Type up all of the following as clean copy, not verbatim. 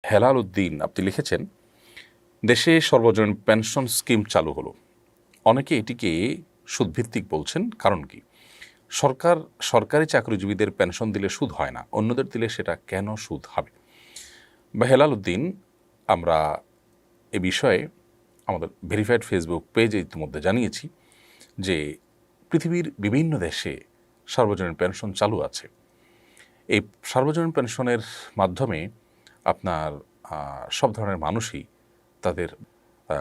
হেলাল উদ্দিন আপনি লিখেছেন, দেশে সর্বজনীন পেনশন স্কিম চালু হলো, অনেকে এটিকে সুদভিত্তিক বলছেন, কারণ কি? সরকারি চাকরিজীবীদের পেনশন দিলে সুদ হয় না, অন্যদের দিলে সেটা কেন সুদ হবে? বা হেলাল উদ্দিন, আমরা এ বিষয়ে আমাদের ভেরিফাইড ফেসবুক পেজে ইতিমধ্যে জানিয়েছি যে পৃথিবীর বিভিন্ন দেশে সার্বজনীন পেনশন চালু আছে। এই সার্বজনীন পেনশনের মাধ্যমে আপনার সব ধরনের মানুষই তাদের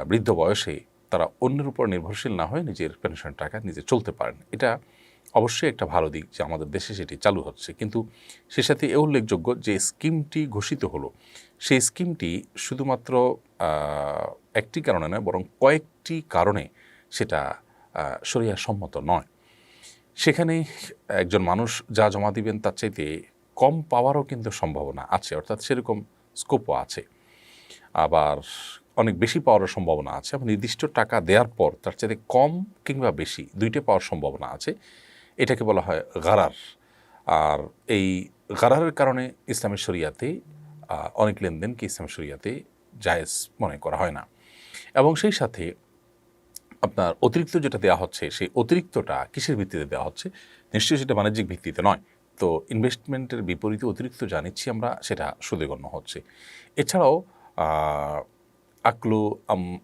বৃদ্ধ বয়সে তারা অন্যের উপর নির্ভরশীল না হয়ে নিজের পেনশন টাকা নিজে চলতে পারেন। এটা অবশ্যই একটা ভালো দিক যে আমাদের দেশে সেটি চালু হচ্ছে, কিন্তু সে সাথে এ উল্লেখযোগ্য যে স্কিমটি ঘোষিত হলো, সেই স্কিমটি শুধুমাত্র একটি কারণে নয়, বরং কয়েকটি কারণে সেটা শরিয়া সম্মত নয়। সেখানে একজন মানুষ যা জমা দিবেন তার চাইতে কম পাওয়ারও কিন্তু সম্ভাবনা আছে, অর্থাৎ সেরকম স্কোপও আছে। আবার অনেক বেশি পাওয়ারও সম্ভাবনা আছে, এবং নির্দিষ্ট টাকা দেওয়ার পর তার চাইতে কম কিংবা বেশি দুইটা পাওয়ার সম্ভাবনা আছে। এটাকে বলা হয় গারার। আর এই গারারের কারণে ইসলামের শরিয়াতে অনেক লেনদেনকে ইসলামের শরিয়াতে জায়েজ মনে করা হয় না। এবং সেই সাথে আপনার অতিরিক্ত যেটা দেওয়া হচ্ছে, সেই অতিরিক্তটা কিসের ভিত্তিতে দেওয়া হচ্ছে? নিশ্চয়ই সেটা বাণিজ্যিক ভিত্তিতে নয়। তো ইনভেস্টমেন্টের বিপরীতে অতিরিক্ত যা নিচ্ছি আমরা, সেটা সুদে গণ্য হচ্ছে। এছাড়াও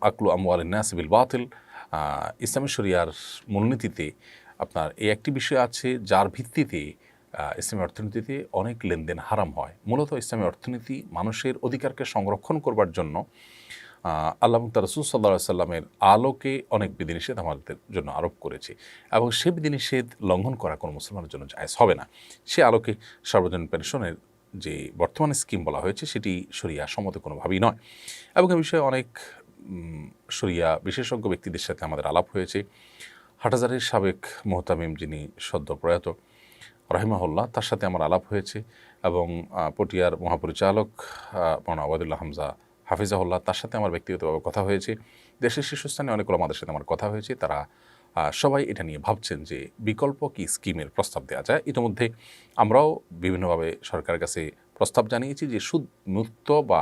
আকলু আমওয়ালিন নাস বিল বাতিল, ইসলামী শরিয়ার মূলনীতিতে আপনার এই একটি বিষয় আছে যার ভিত্তিতে ইসলামী অর্থনীতিতে অনেক লেনদেন হারাম হয়। মূলত ইসলামী অর্থনীতি মানুষের অধিকারকে সংরক্ষণ করবার জন্য আল্লাহ তার রাসূল সাল্লাল্লাহু আলাইহি সাল্লামের আলোকে অনেক বিধিনিষেধ আমাদের জন্য আরোপ করেছে, এবং সে বিধিনিষেধ লঙ্ঘন করা কোনো মুসলমানের জন্য জায়েজ হবে না। সে আলোকে সার্বজনীন পেনশনের যে বর্তমানে স্কিম বলা হয়েছে, সেটি শরিয়া সম্মত কোনোভাবেই নয়। এবং এ বিষয়ে অনেক শরিয়া বিশেষজ্ঞ ব্যক্তিদের সাথে আমাদের আলাপ হয়েছে। হাটহাজারীর সাবেক মোহতামিম, যিনি সদ্য প্রয়াত রাহিমাহুল্লাহ, তার সাথে আমার আলাপ হয়েছে, এবং পটিয়ার মহাপরিচালক মাওলানা ওবায়দুল্লাহ হামজা হাফিজাহুল্লাহ, তার সাথে আমার ব্যক্তিগতভাবে কথা হয়েছে। দেশের শীর্ষস্থানে অনেক ওলামাদের সাথে আমার কথা হয়েছে। তারা সবাই এটা নিয়ে ভাবছেন যে বিকল্প কি স্কিমের প্রস্তাব দেওয়া যায়। ইতিমধ্যে আমরাও বিভিন্নভাবে সরকারের কাছে প্রস্তাব জানিয়েছি যে সুদ মুক্ত বা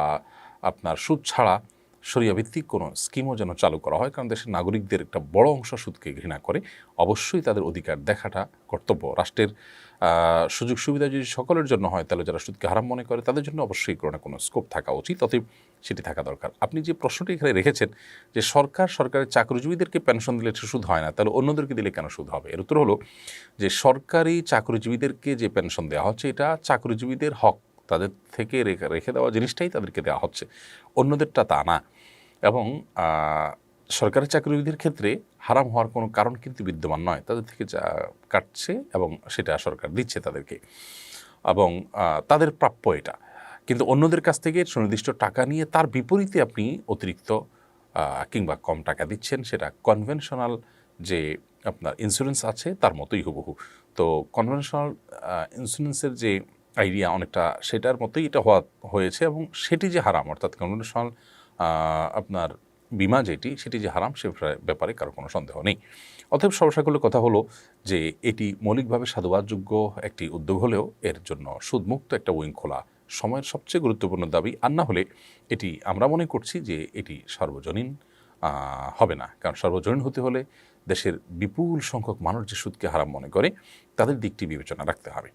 আপনার সুদ ছাড়া শরিয়াভিত্তিক কোনো স্কিমও যেন চালু করা হয়, কারণ দেশের নাগরিকদের একটা বড় অংশ সুদকে ঘৃণা করে। অবশ্যই তাদের অধিকার দেখাটা কর্তব্য। রাষ্ট্রের সুযোগ সুবিধা যদি সকলের জন্য হয়, তাহলে যারা সুদকে হারাম মনে করে তাদের জন্য অবশ্যই কোনো না কোনো স্কোপ থাকা উচিত, অতএব সেটি থাকা দরকার। আপনি যে প্রশ্নটি এখানে রেখেছেন যে সরকারের চাকরিজীবীদেরকে পেনশন দিলে সুদ হয় না, তাহলে অন্যদেরকে দিলে কেন সুদ হবে? এর উত্তর হলো যে সরকারি চাকরিজীবীদেরকে যে পেনশন দেওয়া হচ্ছে, এটা চাকরিজীবীদের হক, তাদের থেকে রেখে দেওয়া জিনিসটাই তাদেরকে দেওয়া হচ্ছে, অন্যদেরটা তা না। এবং সরকারি চাকরিজীবীদের ক্ষেত্রে হারাম হওয়ার কোনো কারণ কিন্তু বিদ্যমান নয়, তাদের থেকে যা কাটছে এবং সেটা সরকার দিচ্ছে তাদেরকে, এবং তাদের প্রাপ্য এটা। কিন্তু অন্যদের কাছ থেকে সুনির্দিষ্ট টাকা নিয়ে তার বিপরীতে আপনি অতিরিক্ত কিংবা কম টাকা দিচ্ছেন, সেটা কনভেনশনাল যে আপনার ইন্স্যুরেন্স আছে তার মতোই হুবহু। তো কনভেনশনাল ইন্স্যুরেন্সের যে আইডিয়া অনেকটা সেটার মতোই এটা হয়েছে, এবং সেটি যে হারাম, অর্থাৎ কনভেনশনাল আপনার বিমা সেটি যে হারাম, সে ব্যাপারে কারো কোনো সন্দেহ নেই। অতএব সর্বসাকুল্য কথা হলো যে এটি মৌলিকভাবে সাধুবাদযোগ্য একটি উদ্যোগ হলেও এর জন্য সুদমুক্ত একটা উইং খোলা সময়ের সবচেয়ে গুরুত্বপূর্ণ দাবি। আর না হলে এটি আমরা মনে করছি যে এটি সর্বজনীন হবে না, কারণ সর্বজনীন হতে হলে দেশের বিপুল সংখ্যক মানুষ যে সুদকে হারাম মনে করে, তাদের দিকটি বিবেচনা রাখতে হবে।